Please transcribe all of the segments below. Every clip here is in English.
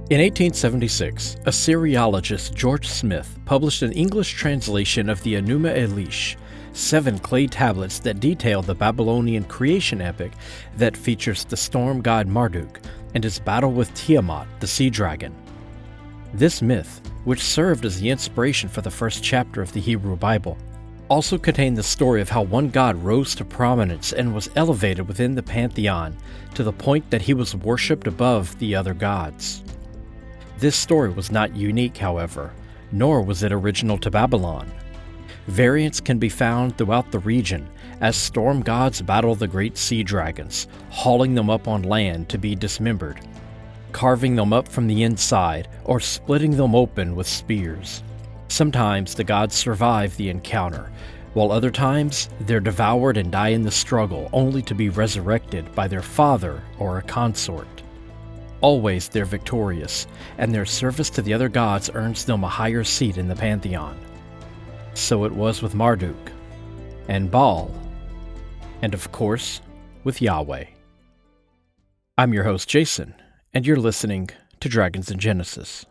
In 1876, Assyriologist George Smith published an English translation of the Enuma Elish, 7 clay tablets that detail the Babylonian creation epic that features the storm god Marduk and his battle with Tiamat, the sea dragon. This myth, which served as the inspiration for the first chapter of the Hebrew Bible, also contained the story of how one god rose to prominence and was elevated within the pantheon to the point that he was worshipped above the other gods. This story was not unique, however, nor was it original to Babylon. Variants can be found throughout the region as storm gods battle the great sea dragons, hauling them up on land to be dismembered, carving them up from the inside, or splitting them open with spears. Sometimes the gods survive the encounter, while other times they're devoured and die in the struggle, only to be resurrected by their father or a consort. Always they're victorious, and their service to the other gods earns them a higher seat in the pantheon. So it was with Marduk, and Baal, and of course, with Yahweh. I'm your host Jason, and you're listening to Dragons in Genesis.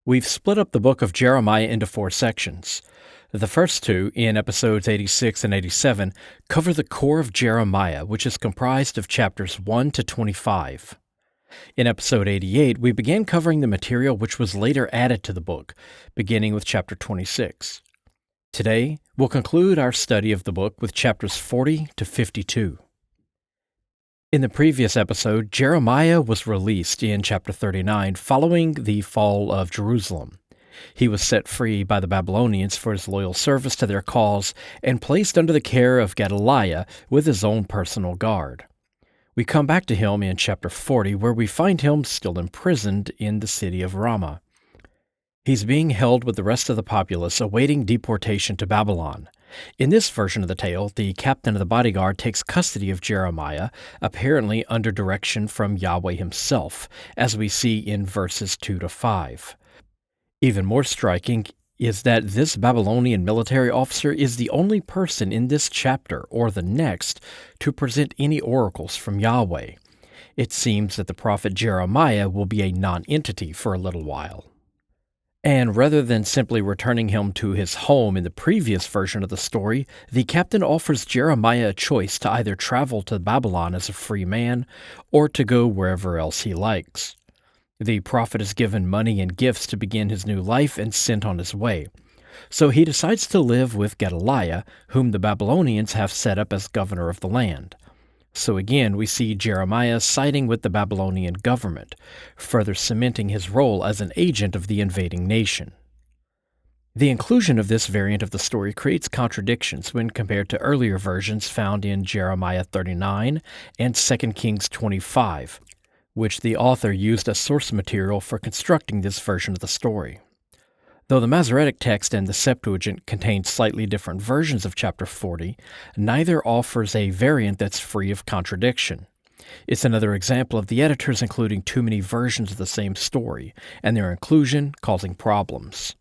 We've split up the book of Jeremiah into 4 sections. The first 2, in episodes 86 and 87, cover the core of Jeremiah, which is comprised of chapters 1 to 25. In episode 88, we began covering the material which was later added to the book, beginning with chapter 26. Today, we'll conclude our study of the book with chapters 40 to 52. In the previous episode, Jeremiah was released in chapter 39 following the fall of Jerusalem. He was set free by the Babylonians for his loyal service to their cause and placed under the care of Gedaliah with his own personal guard. We come back to him in chapter 40, where we find him still imprisoned in the city of Ramah. He's being held with the rest of the populace, awaiting deportation to Babylon. In this version of the tale, the captain of the bodyguard takes custody of Jeremiah, apparently under direction from Yahweh himself, as we see in verses 2 to 5. Even more striking is that this Babylonian military officer is the only person in this chapter or the next to present any oracles from Yahweh. It seems that the prophet Jeremiah will be a non-entity for a little while. And rather than simply returning him to his home in the previous version of the story, the captain offers Jeremiah a choice to either travel to Babylon as a free man or to go wherever else he likes. The prophet is given money and gifts to begin his new life and sent on his way. So he decides to live with Gedaliah, whom the Babylonians have set up as governor of the land. So again, we see Jeremiah siding with the Babylonian government, further cementing his role as an agent of the invading nation. The inclusion of this variant of the story creates contradictions when compared to earlier versions found in Jeremiah 39 and 2 Kings 25, which the author used as source material for constructing this version of the story. Though the Masoretic text and the Septuagint contain slightly different versions of chapter 40, neither offers a variant that's free of contradiction. It's another example of the editors including too many versions of the same story, and their inclusion causing problems.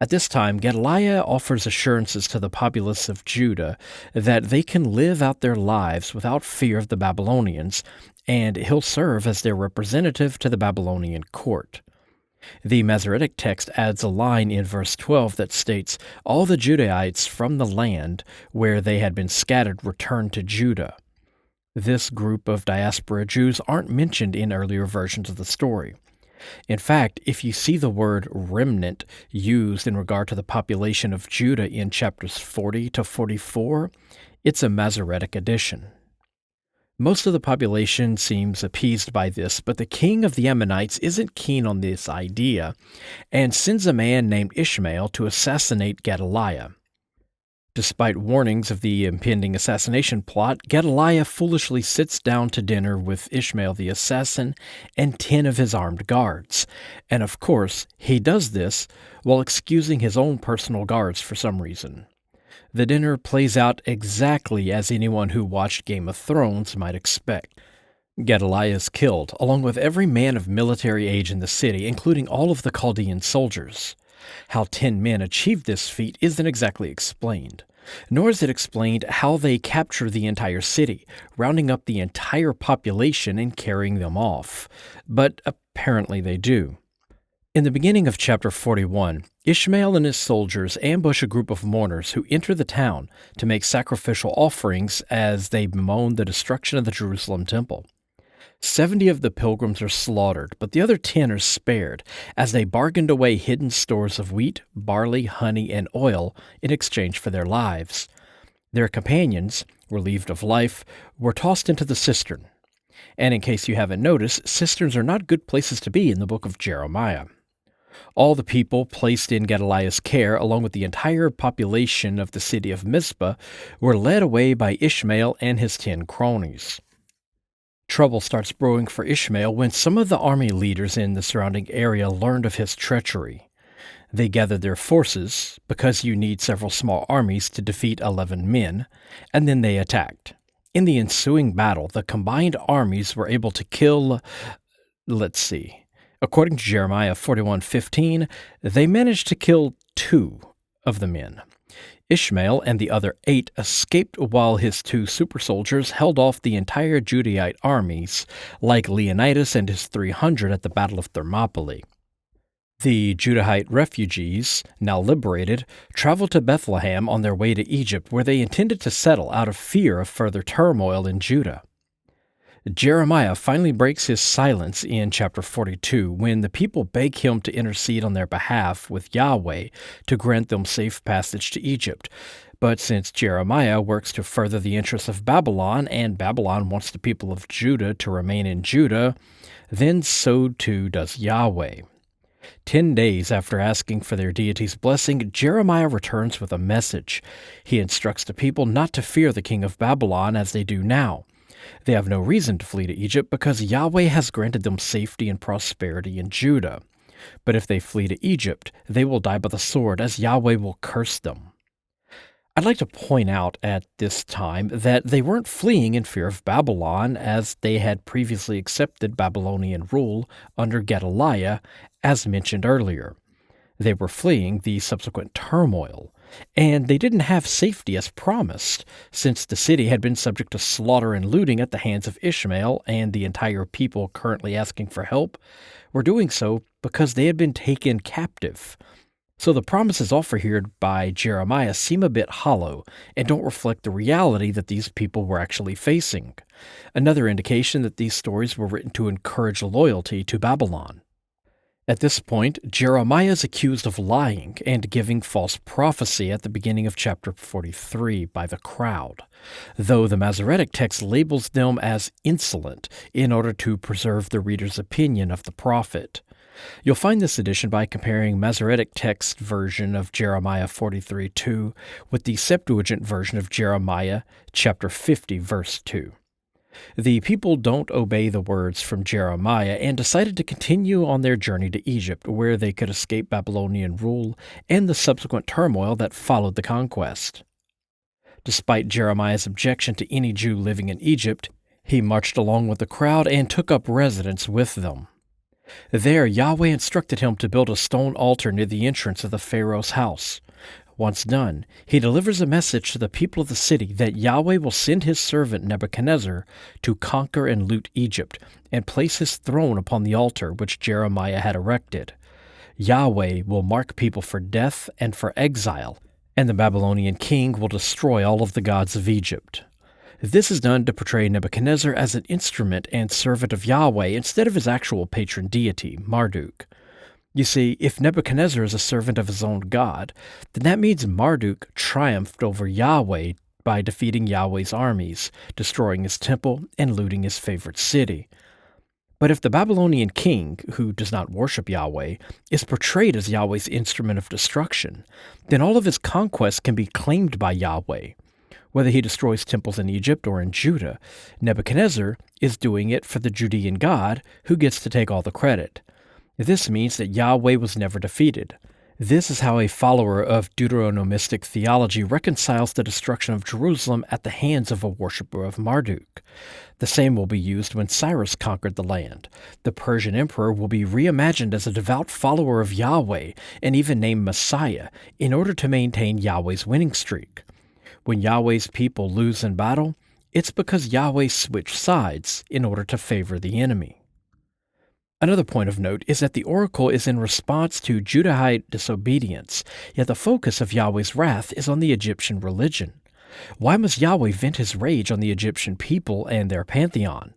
At this time, Gedaliah offers assurances to the populace of Judah that they can live out their lives without fear of the Babylonians, and he'll serve as their representative to the Babylonian court. The Masoretic text adds a line in verse 12 that states, "All the Judahites from the land where they had been scattered returned to Judah." This group of diaspora Jews aren't mentioned in earlier versions of the story. In fact, if you see the word remnant used in regard to the population of Judah in chapters 40 to 44, it's a Masoretic addition. Most of the population seems appeased by this, but the king of the Ammonites isn't keen on this idea and sends a man named Ishmael to assassinate Gedaliah. Despite warnings of the impending assassination plot, Gedaliah foolishly sits down to dinner with Ishmael the assassin and 10 of his armed guards. And of course, he does this while excusing his own personal guards for some reason. The dinner plays out exactly as anyone who watched Game of Thrones might expect. Gedaliah is killed, along with every man of military age in the city, including all of the Chaldean soldiers. How 10 men achieved this feat isn't exactly explained. Nor is it explained how they capture the entire city, rounding up the entire population and carrying them off. But apparently they do. In the beginning of chapter 41, Ishmael and his soldiers ambush a group of mourners who enter the town to make sacrificial offerings as they bemoan the destruction of the Jerusalem temple. 70 of the pilgrims are slaughtered, but the other 10 are spared as they bargained away hidden stores of wheat, barley, honey, and oil in exchange for their lives. Their companions, relieved of life, were tossed into the cistern. And in case you haven't noticed, cisterns are not good places to be in the book of Jeremiah. All the people placed in Gedaliah's care, along with the entire population of the city of Mizpah, were led away by Ishmael and his 10 cronies. Trouble starts brewing for Ishmael when some of the army leaders in the surrounding area learned of his treachery. They gathered their forces, because you need several small armies to defeat 11 men, and then they attacked. In the ensuing battle, the combined armies were able to kill, according to Jeremiah 41:15, they managed to kill 2 of the men. Ishmael and the other 8 escaped while his 2 super soldiers held off the entire Judahite armies, like Leonidas and his 300 at the Battle of Thermopylae. The Judahite refugees, now liberated, traveled to Bethlehem on their way to Egypt, where they intended to settle out of fear of further turmoil in Judah. Jeremiah finally breaks his silence in chapter 42 when the people beg him to intercede on their behalf with Yahweh to grant them safe passage to Egypt. But since Jeremiah works to further the interests of Babylon, and Babylon wants the people of Judah to remain in Judah, then so too does Yahweh. 10 days after asking for their deity's blessing, Jeremiah returns with a message. He instructs the people not to fear the king of Babylon as they do now. They have no reason to flee to Egypt because Yahweh has granted them safety and prosperity in Judah. But if they flee to Egypt, they will die by the sword, as Yahweh will curse them. I'd like to point out at this time that they weren't fleeing in fear of Babylon, as they had previously accepted Babylonian rule under Gedaliah, as mentioned earlier. They were fleeing the subsequent turmoil, and they didn't have safety as promised, since the city had been subject to slaughter and looting at the hands of Ishmael, and the entire people currently asking for help were doing so because they had been taken captive. So the promises offered here by Jeremiah seem a bit hollow and don't reflect the reality that these people were actually facing. Another indication that these stories were written to encourage loyalty to Babylon. At this point, Jeremiah is accused of lying and giving false prophecy at the beginning of chapter 43 by the crowd, though the Masoretic text labels them as insolent in order to preserve the reader's opinion of the prophet. You'll find this addition by comparing Masoretic text version of Jeremiah 43:2 with the Septuagint version of Jeremiah chapter 50 verse 2. The people don't obey the words from Jeremiah and decided to continue on their journey to Egypt, where they could escape Babylonian rule and the subsequent turmoil that followed the conquest. Despite Jeremiah's objection to any Jew living in Egypt, he marched along with the crowd and took up residence with them. There, Yahweh instructed him to build a stone altar near the entrance of the Pharaoh's house. Once done, he delivers a message to the people of the city that Yahweh will send his servant Nebuchadnezzar to conquer and loot Egypt and place his throne upon the altar which Jeremiah had erected. Yahweh will mark people for death and for exile, and the Babylonian king will destroy all of the gods of Egypt. This is done to portray Nebuchadnezzar as an instrument and servant of Yahweh instead of his actual patron deity, Marduk. You see, if Nebuchadnezzar is a servant of his own god, then that means Marduk triumphed over Yahweh by defeating Yahweh's armies, destroying his temple, and looting his favorite city. But if the Babylonian king, who does not worship Yahweh, is portrayed as Yahweh's instrument of destruction, then all of his conquests can be claimed by Yahweh. Whether he destroys temples in Egypt or in Judah, Nebuchadnezzar is doing it for the Judean god, who gets to take all the credit. This means that Yahweh was never defeated. This is how a follower of Deuteronomistic theology reconciles the destruction of Jerusalem at the hands of a worshipper of Marduk. The same will be used when Cyrus conquered the land. The Persian emperor will be reimagined as a devout follower of Yahweh and even named Messiah in order to maintain Yahweh's winning streak. When Yahweh's people lose in battle, it's because Yahweh switched sides in order to favor the enemy. Another point of note is that the oracle is in response to Judahite disobedience, yet the focus of Yahweh's wrath is on the Egyptian religion. Why must Yahweh vent his rage on the Egyptian people and their pantheon?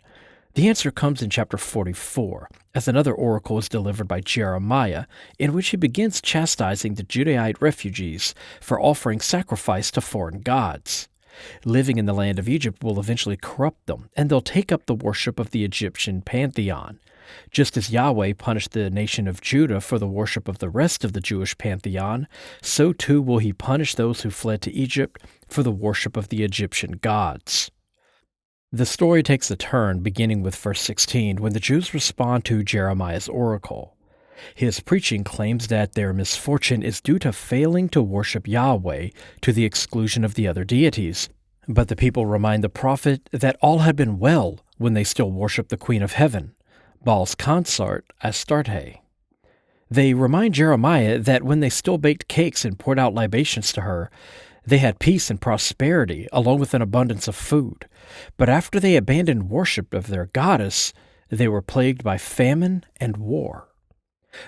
The answer comes in chapter 44, as another oracle is delivered by Jeremiah, in which he begins chastising the Judahite refugees for offering sacrifice to foreign gods. Living in the land of Egypt will eventually corrupt them, and they'll take up the worship of the Egyptian pantheon. Just as Yahweh punished the nation of Judah for the worship of the rest of the Jewish pantheon, so too will he punish those who fled to Egypt for the worship of the Egyptian gods. The story takes a turn beginning with verse 16 when the Jews respond to Jeremiah's oracle. His preaching claims that their misfortune is due to failing to worship Yahweh to the exclusion of the other deities. But the people remind the prophet that all had been well when they still worshiped the Queen of Heaven, Baal's consort Astarte. They remind Jeremiah that when they still baked cakes and poured out libations to her, they had peace and prosperity along with an abundance of food. But after they abandoned worship of their goddess, they were plagued by famine and war.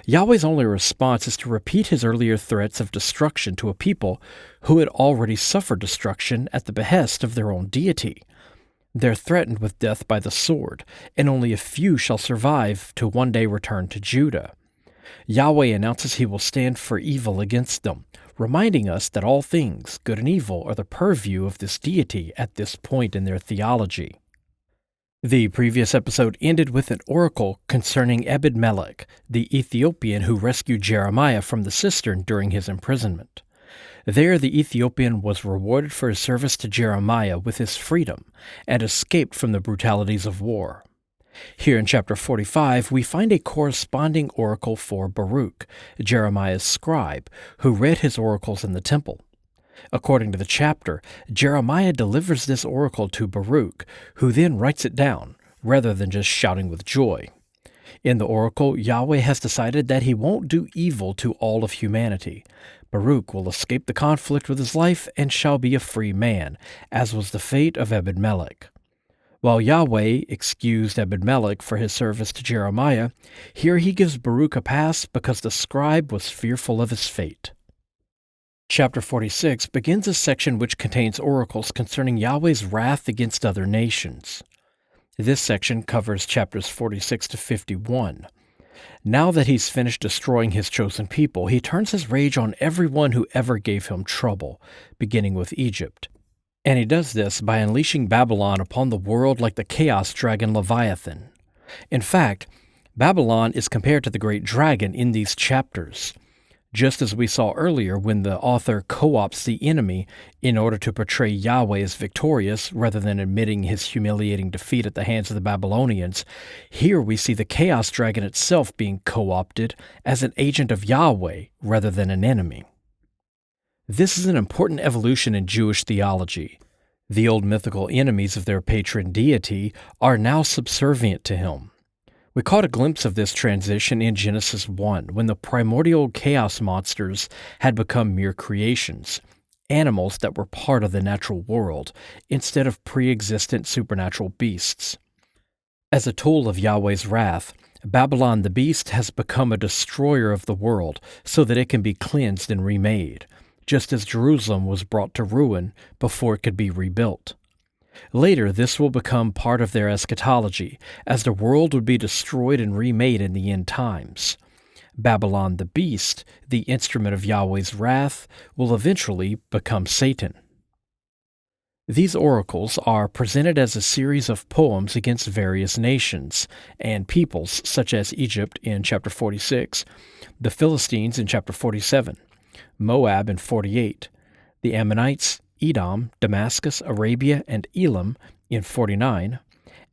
Yahweh's only response is to repeat his earlier threats of destruction to a people who had already suffered destruction at the behest of their own deity. They're threatened with death by the sword, and only a few shall survive to one day return to Judah. Yahweh announces he will stand for evil against them, reminding us that all things, good and evil, are the purview of this deity at this point in their theology. The previous episode ended with an oracle concerning Ebed-Melech, the Ethiopian who rescued Jeremiah from the cistern during his imprisonment. There the Ethiopian was rewarded for his service to Jeremiah with his freedom and escaped from the brutalities of war. Here in chapter 45, we find a corresponding oracle for Baruch, Jeremiah's scribe, who read his oracles in the temple. According to the chapter, Jeremiah delivers this oracle to Baruch, who then writes it down, rather than just shouting with joy. In the oracle, Yahweh has decided that he won't do evil to all of humanity. Baruch will escape the conflict with his life and shall be a free man, as was the fate of Ebed-Melech. While Yahweh excused Ebed-Melech for his service to Jeremiah, here he gives Baruch a pass because the scribe was fearful of his fate. Chapter 46 begins a section which contains oracles concerning Yahweh's wrath against other nations. This section covers chapters 46 to 51. Now that he's finished destroying his chosen people, he turns his rage on everyone who ever gave him trouble, beginning with Egypt. And he does this by unleashing Babylon upon the world like the chaos dragon Leviathan. In fact, Babylon is compared to the great dragon in these chapters. Just as we saw earlier when the author co-opts the enemy in order to portray Yahweh as victorious rather than admitting his humiliating defeat at the hands of the Babylonians, here we see the chaos dragon itself being co-opted as an agent of Yahweh rather than an enemy. This is an important evolution in Jewish theology. The old mythical enemies of their patron deity are now subservient to him. We caught a glimpse of this transition in Genesis 1, when the primordial chaos monsters had become mere creations, animals that were part of the natural world, instead of pre-existent supernatural beasts. As a tool of Yahweh's wrath, Babylon the beast has become a destroyer of the world so that it can be cleansed and remade, just as Jerusalem was brought to ruin before it could be rebuilt. Later, this will become part of their eschatology, as the world would be destroyed and remade in the end times. Babylon the beast, the instrument of Yahweh's wrath, will eventually become Satan. These oracles are presented as a series of poems against various nations and peoples, such as Egypt in chapter 46, the Philistines in chapter 47, Moab in 48, the Ammonites, Edom, Damascus, Arabia, and Elam in 49,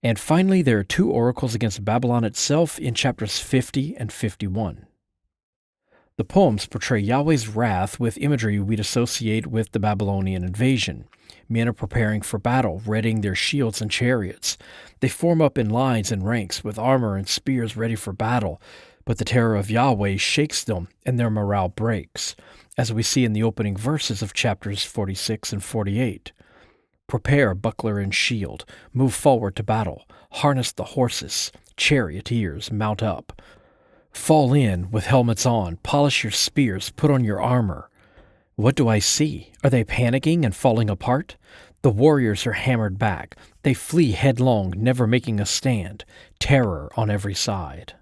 and finally there are two oracles against Babylon itself in chapters 50 and 51. The poems portray Yahweh's wrath with imagery we'd associate with the Babylonian invasion. Men are preparing for battle, readying their shields and chariots. They form up in lines and ranks with armor and spears ready for battle, but the terror of Yahweh shakes them and their morale breaks. as we see in the opening verses of chapters 46 and 48. Prepare buckler and shield, move forward to battle, harness the horses, charioteers, mount up. Fall in with helmets on, polish your spears, put on your armor. What do I see? Are they panicking and falling apart? The warriors are hammered back. They flee headlong, never making a stand. Terror on every side.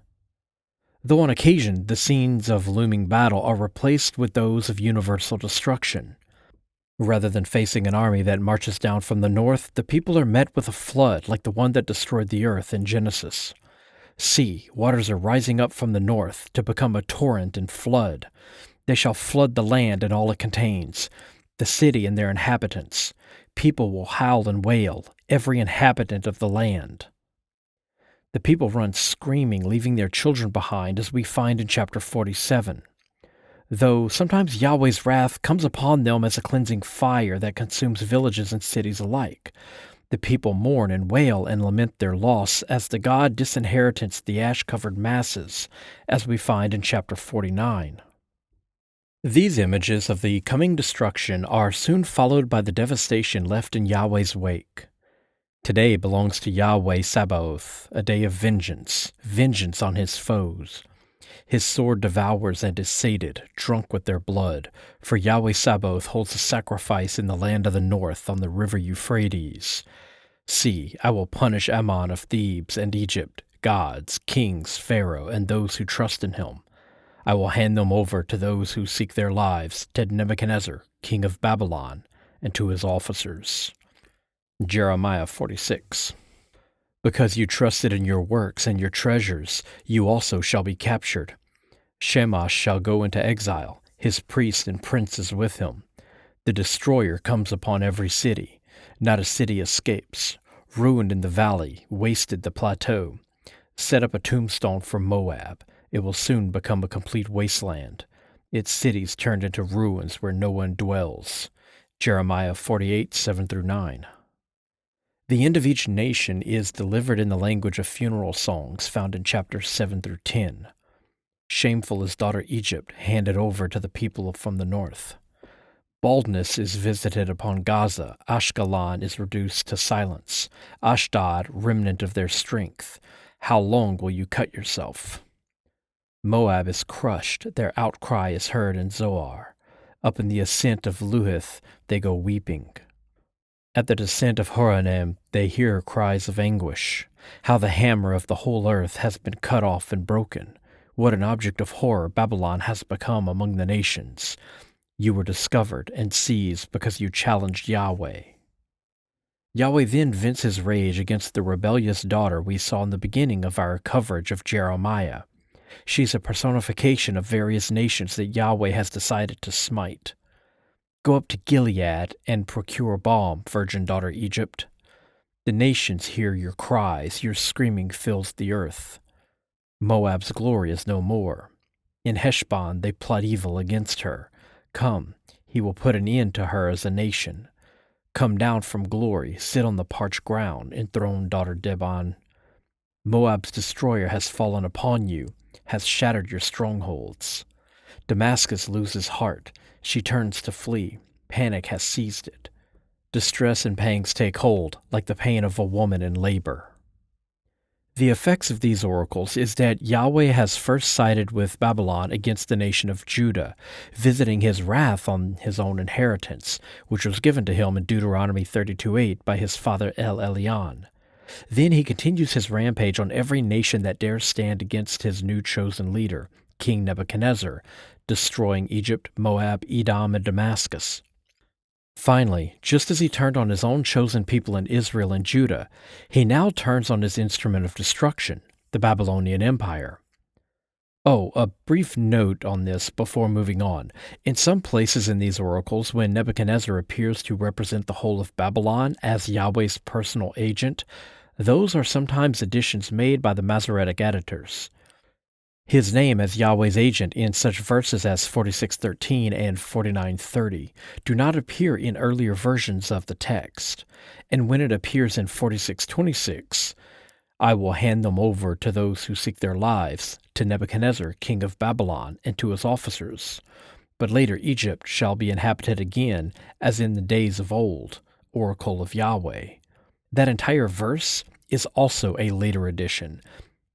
Though on occasion the scenes of looming battle are replaced with those of universal destruction. Rather than facing an army that marches down from the north, the people are met with a flood like the one that destroyed the earth in Genesis. See, waters are rising up from the north to become a torrent and flood. They shall flood the land and all it contains, the city and their inhabitants. People will howl and wail, every inhabitant of the land. The people run screaming, leaving their children behind, as we find in chapter 47. Though sometimes Yahweh's wrath comes upon them as a cleansing fire that consumes villages and cities alike. The people mourn and wail and lament their loss as the God disinherits the ash-covered masses, as we find in chapter 49. These images of the coming destruction are soon followed by the devastation left in Yahweh's wake. Today belongs to Yahweh Sabaoth, a day of vengeance, vengeance on his foes. His sword devours and is sated, drunk with their blood, for Yahweh Sabaoth holds a sacrifice in the land of the north on the river Euphrates. See, I will punish Ammon of Thebes and Egypt, gods, kings, Pharaoh, and those who trust in him. I will hand them over to those who seek their lives, to Nebuchadnezzar, king of Babylon, and to his officers. Jeremiah 46. Because you trusted in your works and your treasures, you also shall be captured. Shemash shall go into exile, his priests and princes with him. The destroyer comes upon every city. Not a city escapes. Ruined in the valley, wasted the plateau. Set up a tombstone for Moab. It will soon become a complete wasteland. Its cities turned into ruins where no one dwells. Jeremiah 48, 7-9. The end of each nation is delivered in the language of funeral songs found in chapters 7-10. Shameful is daughter Egypt, handed over to the people from the north. Baldness is visited upon Gaza. Ashkelon is reduced to silence. Ashdod, remnant of their strength. How long will you cut yourself? Moab is crushed. Their outcry is heard in Zoar. Up in the ascent of Luhith they go weeping. At the descent of Horonaim they hear cries of anguish. How the hammer of the whole earth has been cut off and broken. What an object of horror Babylon has become among the nations. You were discovered and seized because you challenged Yahweh. Yahweh then vents his rage against the rebellious daughter we saw in the beginning of our coverage of Jeremiah. She's a personification of various nations that Yahweh has decided to smite. Go up to Gilead and procure balm, virgin daughter Egypt. The nations hear your cries, your screaming fills the earth. Moab's glory is no more. In Heshbon they plot evil against her. Come, he will put an end to her as a nation. Come down from glory, sit on the parched ground, enthroned daughter Dibon. Moab's destroyer has fallen upon you, has shattered your strongholds. Damascus loses heart. She turns to flee. Panic has seized it. Distress and pangs take hold, like the pain of a woman in labor. The effects of these oracles is that Yahweh has first sided with Babylon against the nation of Judah, visiting his wrath on his own inheritance, which was given to him in Deuteronomy 32:8 by his father El Elyon. Then he continues his rampage on every nation that dares stand against his new chosen leader, King Nebuchadnezzar, destroying Egypt, Moab, Edom, and Damascus. Finally, just as he turned on his own chosen people in Israel and Judah, he now turns on his instrument of destruction, the Babylonian Empire. Oh, a brief note on this before moving on. In some places in these oracles, when Nebuchadnezzar appears to represent the whole of Babylon as Yahweh's personal agent, those are sometimes additions made by the Masoretic editors. His name as Yahweh's agent in such verses as 46:13 and 49:30 do not appear in earlier versions of the text, and when it appears in 46:26, I will hand them over to those who seek their lives, to Nebuchadnezzar, king of Babylon, and to his officers. but later Egypt shall be inhabited again, as in the days of old, oracle of Yahweh. That entire verse is also a later addition.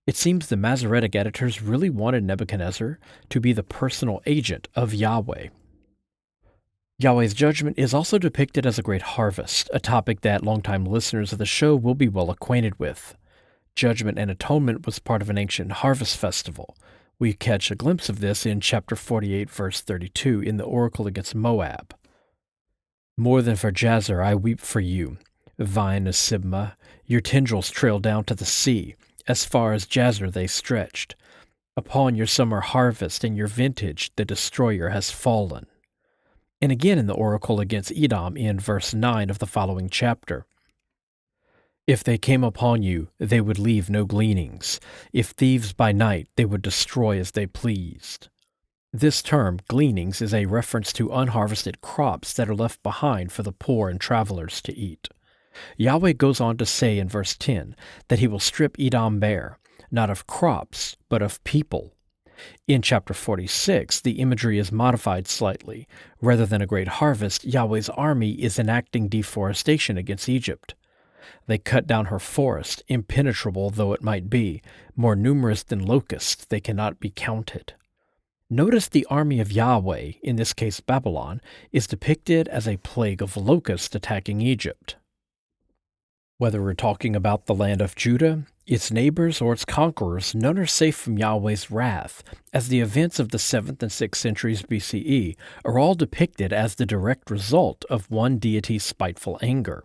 It seems the Masoretic editors really wanted Nebuchadnezzar to be the personal agent of Yahweh. Yahweh's judgment is also depicted as a great harvest, a topic that longtime listeners of the show will be well acquainted with. Judgment and atonement was part of an ancient harvest festival. We catch a glimpse of this in chapter 48, verse 32, in the oracle against Moab. More than for Jazer I weep for you, vine of Sibmah. Your tendrils trail down to the sea. As far as Jazer they stretched. Upon your summer harvest and your vintage the destroyer has fallen. And again in the oracle against Edom in verse 9 of the following chapter. If they came upon you, they would leave no gleanings. If thieves by night, they would destroy as they pleased. This term, gleanings, is a reference to unharvested crops that are left behind for the poor and travelers to eat. Yahweh goes on to say in verse 10 that he will strip Edom bare, not of crops, but of people. In chapter 46, the imagery is modified slightly. Rather than a great harvest, Yahweh's army is enacting deforestation against Egypt. They cut down her forest, impenetrable though it might be, more numerous than locusts, they cannot be counted. Notice the army of Yahweh, in this case Babylon, is depicted as a plague of locusts attacking Egypt. Whether we're talking about the land of Judah, its neighbors, or its conquerors, none are safe from Yahweh's wrath, as the events of the 7th and 6th centuries BCE are all depicted as the direct result of one deity's spiteful anger.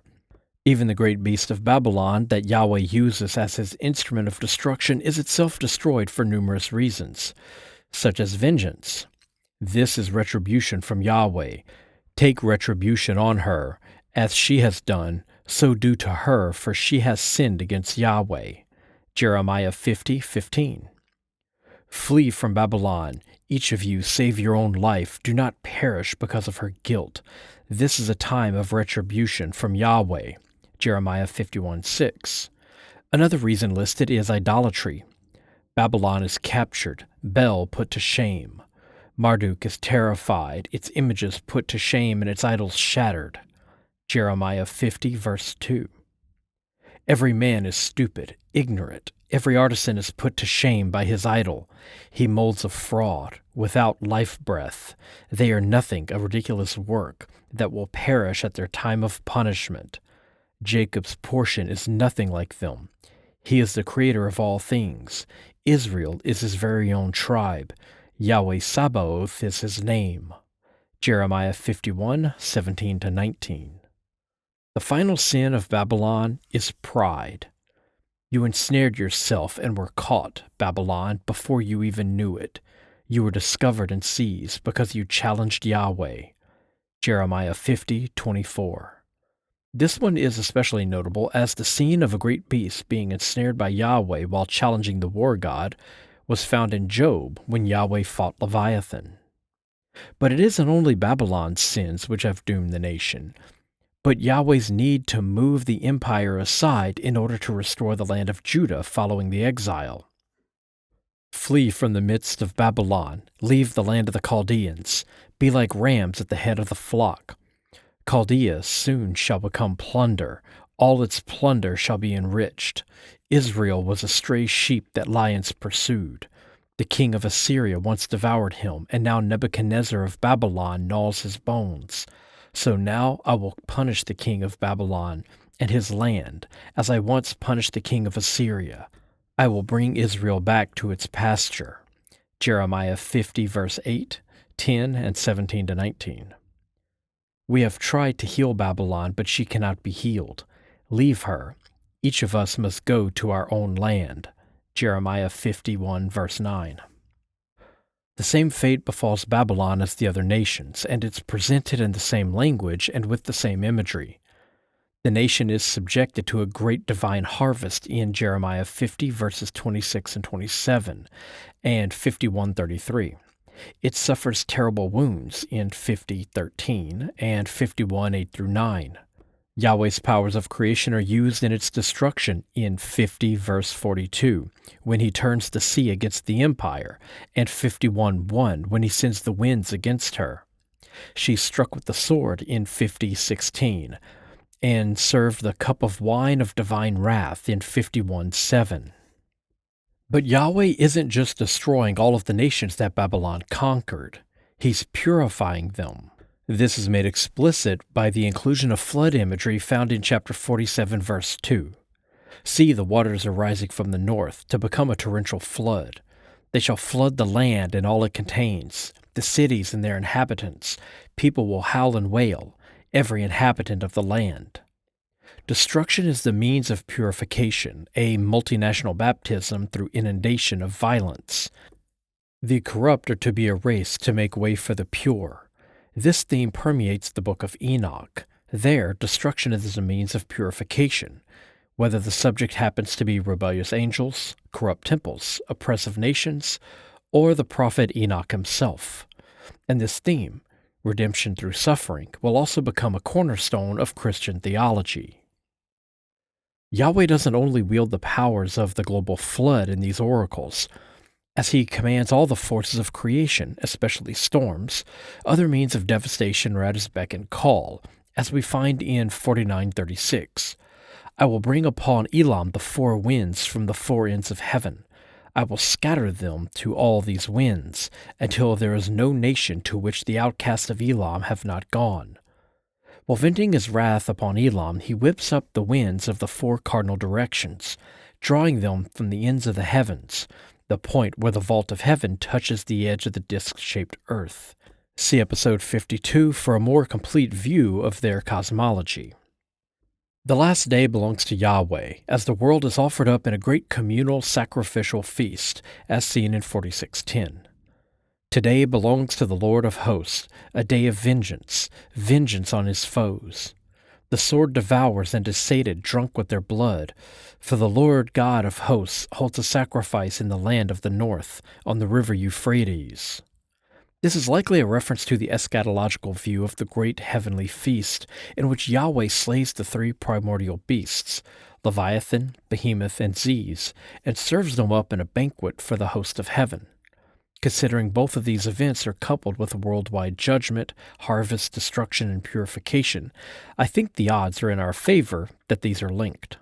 Even the great beast of Babylon that Yahweh uses as his instrument of destruction is itself destroyed for numerous reasons, such as vengeance. This is retribution from Yahweh. Take retribution on her, as she has done, so do to her, for she has sinned against Yahweh. Jeremiah 50:15. Flee from Babylon. Each of you save your own life. Do not perish because of her guilt. This is a time of retribution from Yahweh. Jeremiah 51:6. Another reason listed is idolatry. Babylon is captured, Bel put to shame. Marduk is terrified, its images put to shame and its idols shattered. Jeremiah 50, verse 2. Every man is stupid, ignorant. Every artisan is put to shame by his idol. He molds a fraud, without life breath. They are nothing, a ridiculous work, that will perish at their time of punishment. Jacob's portion is nothing like them. He is the creator of all things. Israel is his very own tribe. Yahweh Sabaoth is his name. Jeremiah 51:17-19. The final sin of Babylon is pride. You ensnared yourself and were caught, Babylon, before you even knew it. You were discovered and seized because you challenged Yahweh. Jeremiah 50:24. This one is especially notable as the scene of a great beast being ensnared by Yahweh while challenging the war god was found in Job when Yahweh fought Leviathan. But it isn't only Babylon's sins which have doomed the nation, but Yahweh's need to move the empire aside in order to restore the land of Judah following the exile. Flee from the midst of Babylon, leave the land of the Chaldeans, be like rams at the head of the flock. Chaldea soon shall become plunder, all its plunder shall be enriched. Israel was a stray sheep that lions pursued. The king of Assyria once devoured him, and now Nebuchadnezzar of Babylon gnaws his bones. So now I will punish the king of Babylon and his land, as I once punished the king of Assyria. I will bring Israel back to its pasture. Jeremiah 50, verse 8, 10, and 17-19. We have tried to heal Babylon, but she cannot be healed. Leave her. Each of us must go to our own land. Jeremiah 51, verse 9. The same fate befalls Babylon as the other nations, and it's presented in the same language and with the same imagery. The nation is subjected to a great divine harvest in Jeremiah 50, verses 26 and 27, and 51:33. It suffers terrible wounds in 50:13 and 51:8-9. Yahweh's powers of creation are used in its destruction in 50 verse 42, when he turns the sea against the empire, and 51:1 when he sends the winds against her. She struck with the sword in 50:16, and served the cup of wine of divine wrath in 51:7. But Yahweh isn't just destroying all of the nations that Babylon conquered. He's purifying them. This is made explicit by the inclusion of flood imagery found in chapter 47, verse 2. See, the waters are rising from the north to become a torrential flood. They shall flood the land and all it contains, the cities and their inhabitants. People will howl and wail, every inhabitant of the land. Destruction is the means of purification, a multinational baptism through inundation of violence. The corrupt are to be erased to make way for the pure. This theme permeates the book of Enoch. There, destruction is a means of purification, whether the subject happens to be rebellious angels, corrupt temples, oppressive nations, or the prophet Enoch himself. And this theme, redemption through suffering, will also become a cornerstone of Christian theology. Yahweh doesn't only wield the powers of the global flood in these oracles. As he commands all the forces of creation, especially storms, other means of devastation are at his beck and call, as we find in 49:36. I will bring upon Elam the four winds from the four ends of heaven. I will scatter them to all these winds, until there is no nation to which the outcasts of Elam have not gone. While venting his wrath upon Elam, he whips up the winds of the four cardinal directions, drawing them from the ends of the heavens, the point where the vault of heaven touches the edge of the disc-shaped earth. See episode 52 for a more complete view of their cosmology. The last day belongs to Yahweh, as the world is offered up in a great communal sacrificial feast, as seen in 46:10. Today belongs to the Lord of hosts, a day of vengeance, vengeance on his foes. The sword devours and is sated, drunk with their blood. For the Lord God of hosts holds a sacrifice in the land of the north, on the river Euphrates. This is likely a reference to the eschatological view of the great heavenly feast, in which Yahweh slays the three primordial beasts, Leviathan, Behemoth, and Ziz, and serves them up in a banquet for the host of heaven. Considering both of these events are coupled with worldwide judgment, harvest, destruction, and purification, I think the odds are in our favor that these are linked,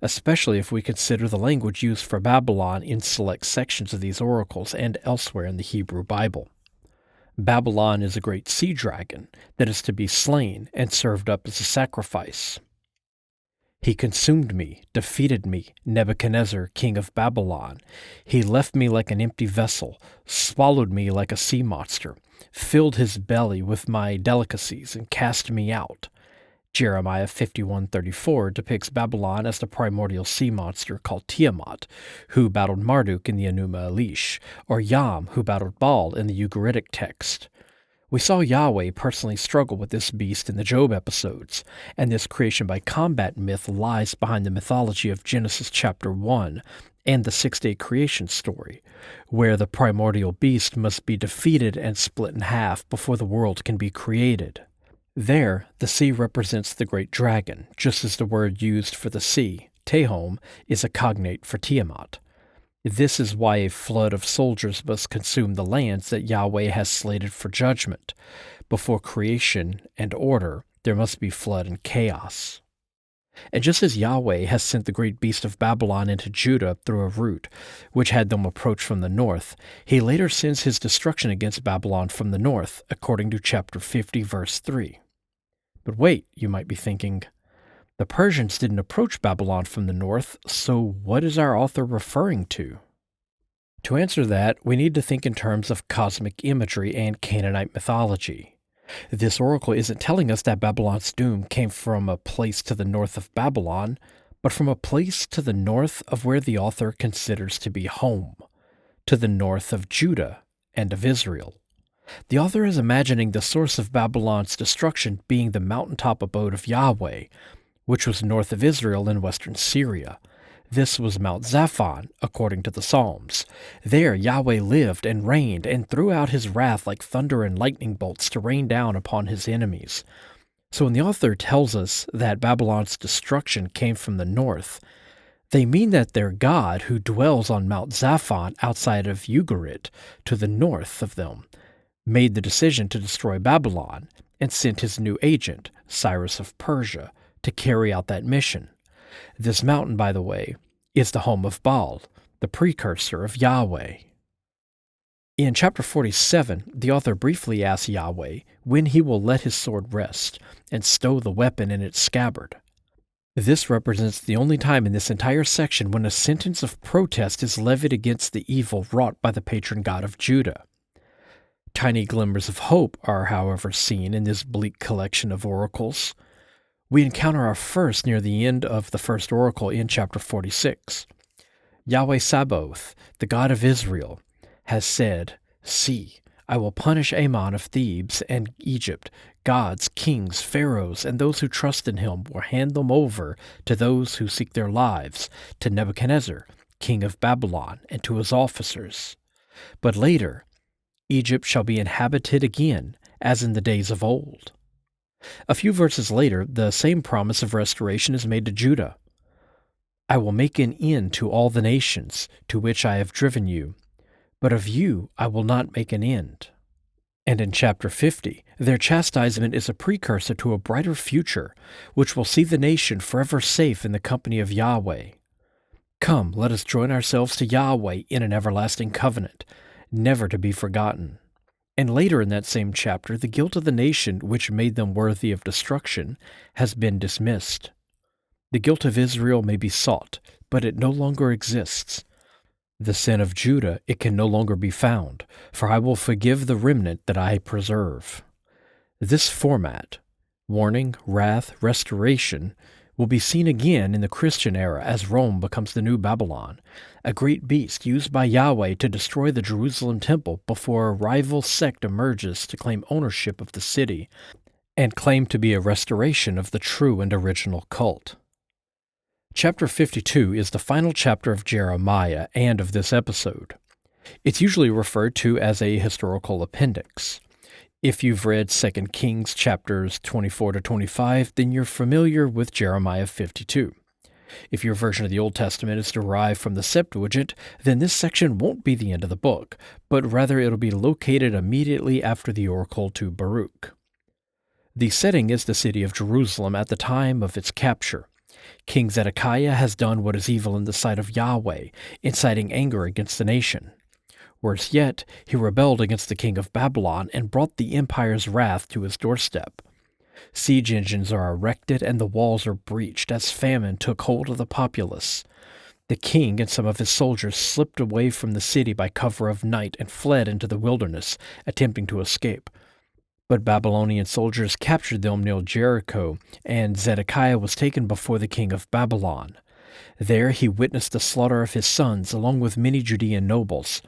especially if we consider the language used for Babylon in select sections of these oracles and elsewhere in the Hebrew Bible. Babylon is a great sea dragon that is to be slain and served up as a sacrifice. He consumed me, defeated me, Nebuchadnezzar, king of Babylon. He left me like an empty vessel, swallowed me like a sea monster, filled his belly with my delicacies, and cast me out. Jeremiah 51:34 depicts Babylon as the primordial sea monster called Tiamat, who battled Marduk in the Enuma Elish, or Yam, who battled Baal in the Ugaritic text. We saw Yahweh personally struggle with this beast in the Job episodes, and this creation by combat myth lies behind the mythology of Genesis chapter 1 and the six-day creation story, where the primordial beast must be defeated and split in half before the world can be created. There, the sea represents the great dragon, just as the word used for the sea, Tehom, is a cognate for Tiamat. This is why a flood of soldiers must consume the lands that Yahweh has slated for judgment. Before creation and order, there must be flood and chaos. And just as Yahweh has sent the great beast of Babylon into Judah through a route, which had them approach from the north, he later sends his destruction against Babylon from the north, according to chapter 50, verse 3. But wait, you might be thinking, the Persians didn't approach Babylon from the north, so what is our author referring to? To answer that, we need to think in terms of cosmic imagery and Canaanite mythology. This oracle isn't telling us that Babylon's doom came from a place to the north of Babylon, but from a place to the north of where the author considers to be home, to the north of Judah and of Israel. The author is imagining the source of Babylon's destruction being the mountaintop abode of Yahweh, which was north of Israel in western Syria. This was Mount Zaphon, according to the Psalms. There Yahweh lived and reigned and threw out his wrath like thunder and lightning bolts to rain down upon his enemies. So when the author tells us that Babylon's destruction came from the north, they mean that their god, who dwells on Mount Zaphon outside of Ugarit, to the north of them, made the decision to destroy Babylon and sent his new agent, Cyrus of Persia, to carry out that mission. This mountain, by the way, is the home of Baal, the precursor of Yahweh. In chapter 47, the author briefly asks Yahweh when he will let his sword rest and stow the weapon in its scabbard. This represents the only time in this entire section when a sentence of protest is levied against the evil wrought by the patron god of Judah. Tiny glimmers of hope are, however, seen in this bleak collection of oracles. We encounter our first near the end of the first oracle in chapter 46. Yahweh Sabaoth, the God of Israel, has said, "See, I will punish Ammon of Thebes and Egypt. Gods, kings, pharaohs, and those who trust in him will hand them over to those who seek their lives, to Nebuchadnezzar, king of Babylon, and to his officers. But later, Egypt shall be inhabited again, as in the days of old." A few verses later, the same promise of restoration is made to Judah. "I will make an end to all the nations to which I have driven you, but of you I will not make an end." And in chapter 50, their chastisement is a precursor to a brighter future, which will see the nation forever safe in the company of Yahweh. Come, let us join ourselves to Yahweh in an everlasting covenant, never to be forgotten. And later in that same chapter, the guilt of the nation which made them worthy of destruction has been dismissed. The guilt of Israel may be sought, but it no longer exists. The sin of Judah, it can no longer be found, for I will forgive the remnant that I preserve. This format, warning, wrath, restoration, will be seen again in the Christian era as Rome becomes the new Babylon, a great beast used by Yahweh to destroy the Jerusalem temple before a rival sect emerges to claim ownership of the city and claim to be a restoration of the true and original cult. Chapter 52 is the final chapter of Jeremiah and of this episode. It's usually referred to as a historical appendix. If you've read 2 Kings chapters 24 to 25, then you're familiar with Jeremiah 52. If your version of the Old Testament is derived from the Septuagint, then this section won't be the end of the book, but rather it'll be located immediately after the oracle to Baruch. The setting is the city of Jerusalem at the time of its capture. King Zedekiah has done what is evil in the sight of Yahweh, inciting anger against the nation. Worse yet, he rebelled against the king of Babylon and brought the empire's wrath to his doorstep. Siege engines are erected and the walls are breached as famine took hold of the populace. The king and some of his soldiers slipped away from the city by cover of night and fled into the wilderness, attempting to escape. But Babylonian soldiers captured them near Jericho, and Zedekiah was taken before the king of Babylon. There he witnessed the slaughter of his sons along with many Judean nobles.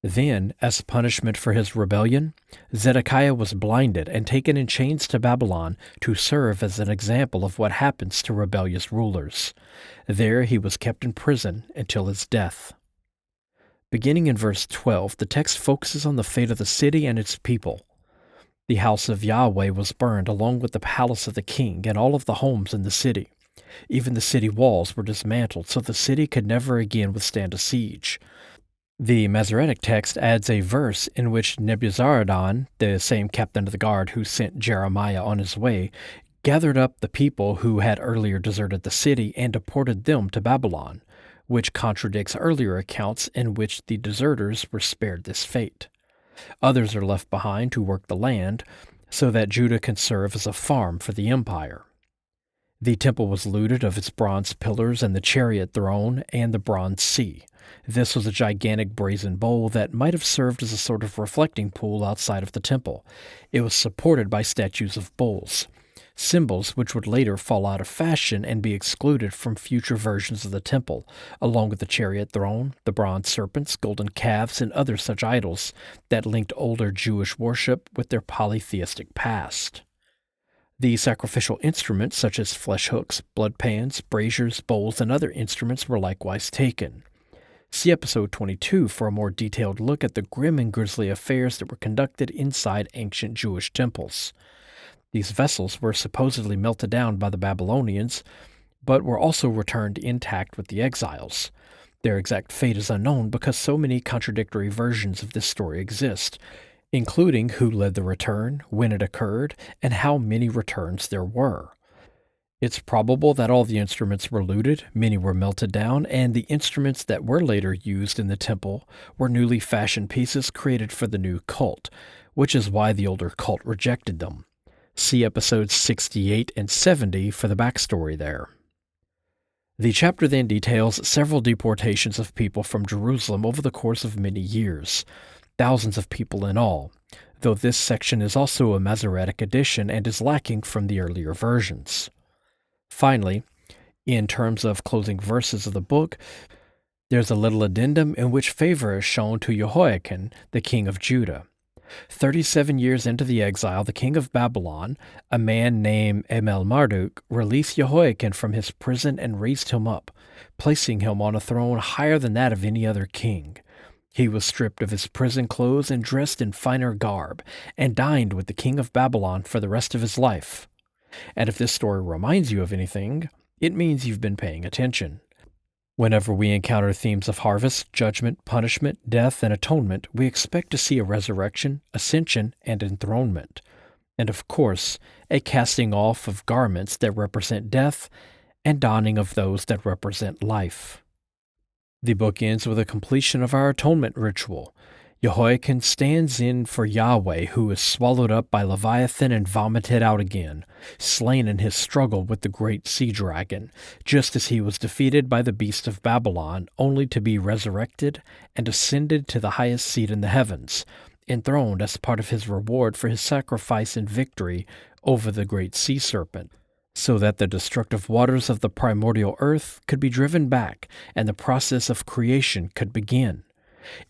Then, as punishment for his rebellion, Zedekiah was blinded and taken in chains to Babylon to serve as an example of what happens to rebellious rulers. There he was kept in prison until his death. Beginning in verse 12, the text focuses on the fate of the city and its people. The house of Yahweh was burned along with the palace of the king and all of the homes in the city. Even the city walls were dismantled, so the city could never again withstand a siege. The Masoretic text adds a verse in which Nebuzaradan, the same captain of the guard who sent Jeremiah on his way, gathered up the people who had earlier deserted the city and deported them to Babylon, which contradicts earlier accounts in which the deserters were spared this fate. Others are left behind to work the land, so that Judah can serve as a farm for the empire. The temple was looted of its bronze pillars and the chariot throne and the bronze sea. This was a gigantic brazen bowl that might have served as a sort of reflecting pool outside of the temple. It was supported by statues of bulls, symbols which would later fall out of fashion and be excluded from future versions of the temple, along with the chariot throne, the bronze serpents, golden calves, and other such idols that linked older Jewish worship with their polytheistic past. The sacrificial instruments such as flesh hooks, blood pans, braziers, bowls, and other instruments were likewise taken. See episode 22 for a more detailed look at the grim and grisly affairs that were conducted inside ancient Jewish temples. These vessels were supposedly melted down by the Babylonians, but were also returned intact with the exiles. Their exact fate is unknown because so many contradictory versions of this story exist, including who led the return, when it occurred, and how many returns there were. It's probable that all the instruments were looted, many were melted down, and the instruments that were later used in the temple were newly fashioned pieces created for the new cult, which is why the older cult rejected them. See episodes 68 and 70 for the backstory there. The chapter then details several deportations of people from Jerusalem over the course of many years, thousands of people in all, though this section is also a Masoretic edition and is lacking from the earlier versions. Finally, in terms of closing verses of the book, there's a little addendum in which favor is shown to Jehoiakim, the king of Judah. 37 years into the exile, the king of Babylon, a man named Marduk, released Jehoiakim from his prison and raised him up, placing him on a throne higher than that of any other king. He was stripped of his prison clothes and dressed in finer garb, and dined with the king of Babylon for the rest of his life. And if this story reminds you of anything, it means you've been paying attention. Whenever we encounter themes of harvest, judgment, punishment, death, and atonement, we expect to see a resurrection, ascension, and enthronement. And of course, a casting off of garments that represent death and donning of those that represent life. The book ends with a completion of our atonement ritual. Jehoiakim stands in for Yahweh, who is swallowed up by Leviathan and vomited out again, slain in his struggle with the great sea dragon, just as he was defeated by the beast of Babylon, only to be resurrected and ascended to the highest seat in the heavens, enthroned as part of his reward for his sacrifice and victory over the great sea serpent, so that the destructive waters of the primordial earth could be driven back and the process of creation could begin.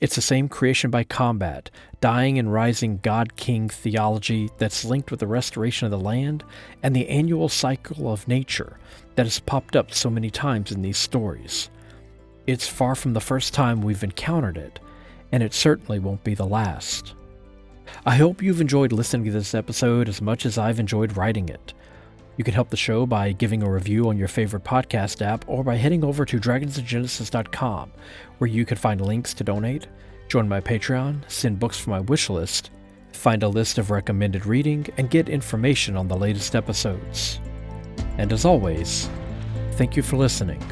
It's the same creation by combat, dying and rising God-King theology that's linked with the restoration of the land and the annual cycle of nature that has popped up so many times in these stories. It's far from the first time we've encountered it, and it certainly won't be the last. I hope you've enjoyed listening to this episode as much as I've enjoyed writing it. You can help the show by giving a review on your favorite podcast app or by heading over to dragonsofgenesis.com, where you can find links to donate, join my Patreon, send books from my wish list, find a list of recommended reading, and get information on the latest episodes. And as always, thank you for listening.